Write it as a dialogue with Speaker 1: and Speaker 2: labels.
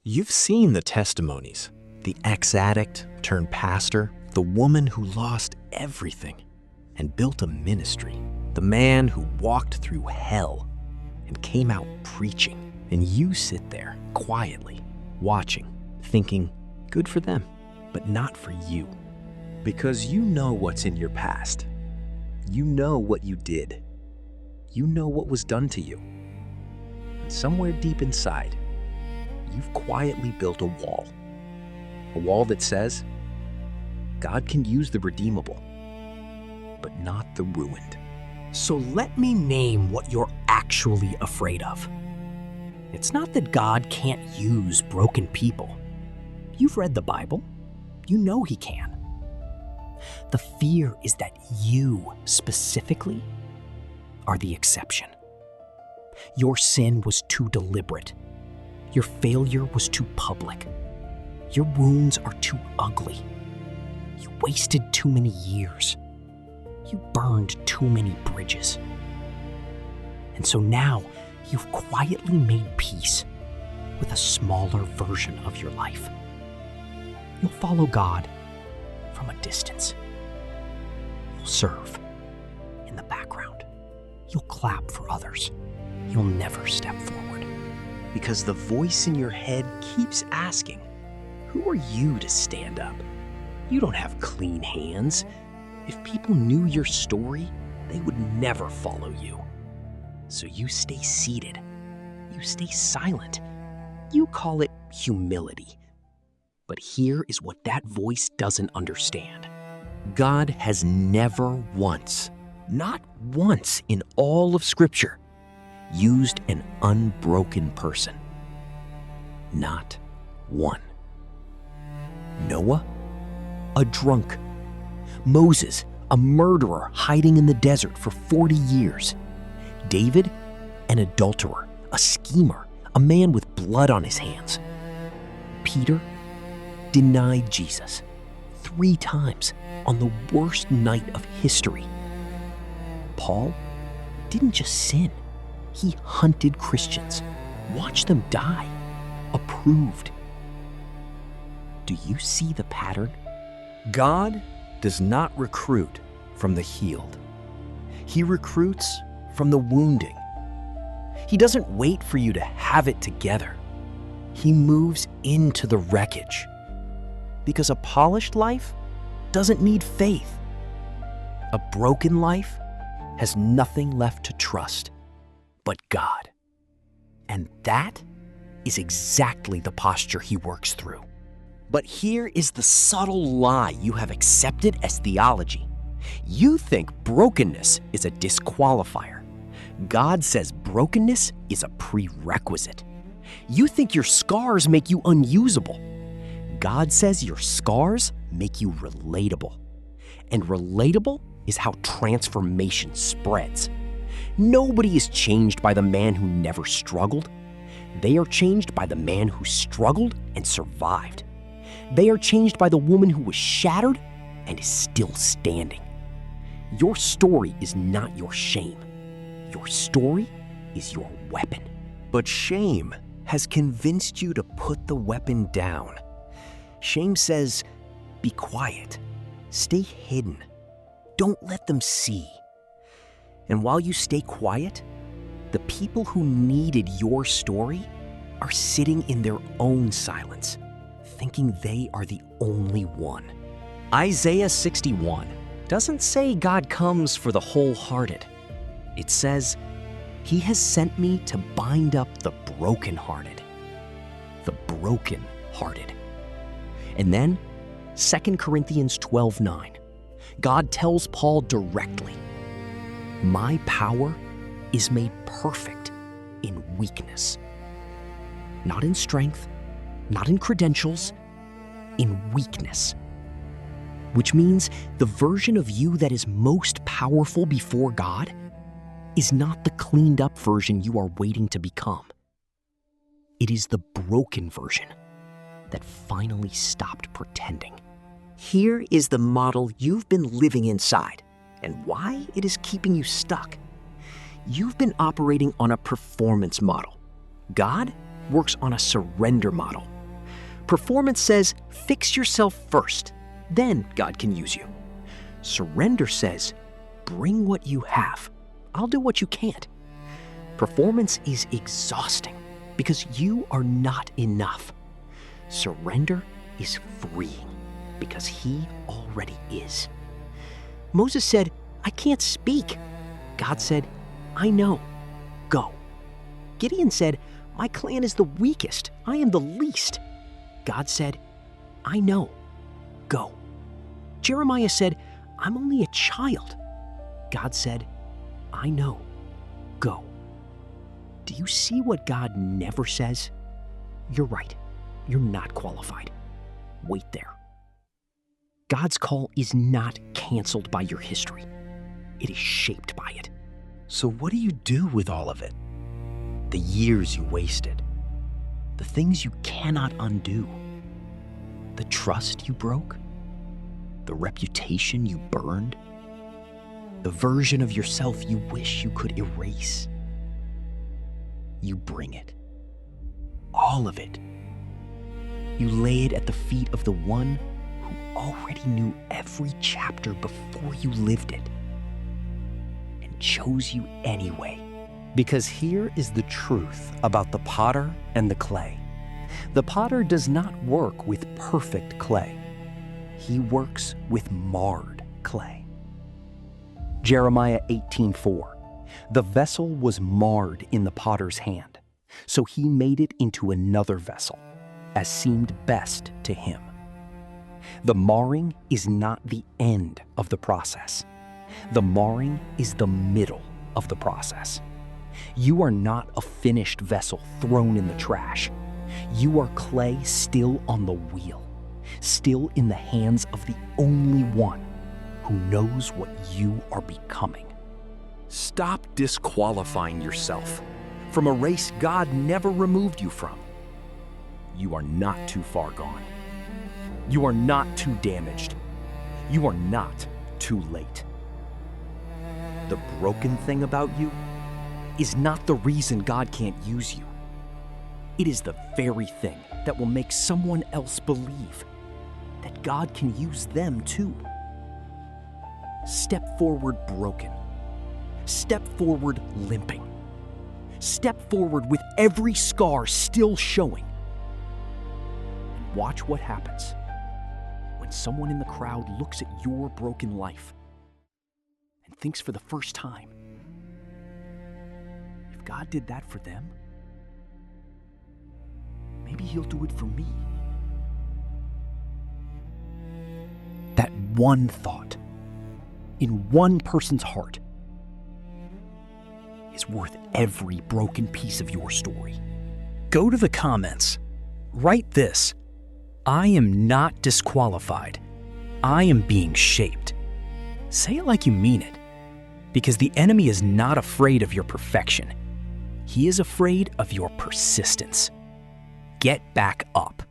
Speaker 1: You've seen the testimonies. The ex-addict turned pastor, the woman who lost everything and built a ministry, the man who walked through hell and came out preaching. And you sit there quietly, watching, thinking, good for them, but not for you. Because you know what's in your past. You know what you did. You know what was done to you. And somewhere deep inside, you've quietly built a wall. A wall that says, God can use the redeemable, but not the ruined.
Speaker 2: So let me name what you're actually afraid of. It's not that God can't use broken people. You've read the Bible. You know He can. The fear is that you, specifically, are the exception. Your sin was too deliberate. Your failure was too public. Your wounds are too ugly. You wasted too many years. You burned too many bridges. And so now you've quietly made peace with a smaller version of your life. You'll follow God from a distance. You'll serve in the background. You'll clap for others. You'll never step forward.
Speaker 1: Because the voice in your head keeps asking, who are you to stand up? You don't have clean hands. If people knew your story, they would never follow you. So you stay seated. You stay silent. You call it humility. But here is what that voice doesn't understand. God has never once, not once in all of Scripture, used an unbroken person. Not one. Noah, a drunk. Moses, a murderer hiding in the desert for 40 years. David, an adulterer, a schemer, a man with blood on his hands. Peter denied Jesus 3 times on the worst night of history. Paul didn't just sin. He hunted Christians, watched them die, approved. Do you see the pattern? God does not recruit from the healed. He recruits from the wounding. He doesn't wait for you to have it together. He moves into the wreckage. Because a polished life doesn't need faith. A broken life has nothing left to trust but God. And that is exactly the posture He works through. But here is the subtle lie you have accepted as theology. You think brokenness is a disqualifier. God says brokenness is a prerequisite. You think your scars make you unusable. God says your scars make you relatable. And relatable is how transformation spreads. Nobody is changed by the man who never struggled. They are changed by the man who struggled and survived. They are changed by the woman who was shattered and is still standing. Your story is not your shame. Your story is your weapon. But shame has convinced you to put the weapon down. Shame says, be quiet, stay hidden, don't let them see. And while you stay quiet, the people who needed your story are sitting in their own silence, thinking they are the only one. Isaiah 61 doesn't say God comes for the wholehearted. It says, He has sent me to bind up the brokenhearted. The brokenhearted. And then, 2 Corinthians 12:9, God tells Paul directly, my power is made perfect in weakness. Not in strength, not in credentials, in weakness. Which means the version of you that is most powerful before God is not the cleaned up version you are waiting to become. It is the broken version that finally stopped pretending. Here is the model you've been living inside and why it is keeping you stuck. You've been operating on a performance model. God works on a surrender model.
Speaker 2: Performance says, fix yourself first, then God can use you. Surrender says, bring what you have. I'll do what you can't. Performance is exhausting because you are not enough. Surrender is freeing because He already is. Moses said, I can't speak. God said, I know. Go. Gideon said, my clan is the weakest. I am the least. God said, I know. Go. Jeremiah said, I'm only a child. God said, I know. Go. Do you see what God never says? You're right. You're not qualified. Wait there. God's call is not canceled by your history. It is shaped by it.
Speaker 1: So what do you do with all of it? The years you wasted. The things you cannot undo. The trust you broke. The reputation you burned. The version of yourself you wish you could erase. You bring it. All of it. You lay it at the feet of the one who already knew every chapter before you lived it and chose you anyway.
Speaker 2: Because here is the truth about the potter and the clay. The potter does not work with perfect clay. He works with marred clay. Jeremiah 18:4. The vessel was marred in the potter's hand, so he made it into another vessel, as seemed best to him. The marring is not the end of the process. The marring is the middle of the process. You are not a finished vessel thrown in the trash. You are clay still on the wheel, still in the hands of the only one who knows what you are becoming.
Speaker 1: Stop disqualifying yourself from a race God never removed you from. You are not too far gone. You are not too damaged. You are not too late. The broken thing about you is not the reason God can't use you. It is the very thing that will make someone else believe that God can use them too. Step forward broken. Step forward limping. Step forward with every scar still showing. And watch what happens when someone in the crowd looks at your broken life and thinks for the first time, if God did that for them, maybe He'll do it for me. That one thought in one person's heart is worth every broken piece of your story.
Speaker 2: Go to the comments. Write this: I am not disqualified. I am being shaped. Say it like you mean it, because the enemy is not afraid of your perfection. He is afraid of your persistence. Get back up.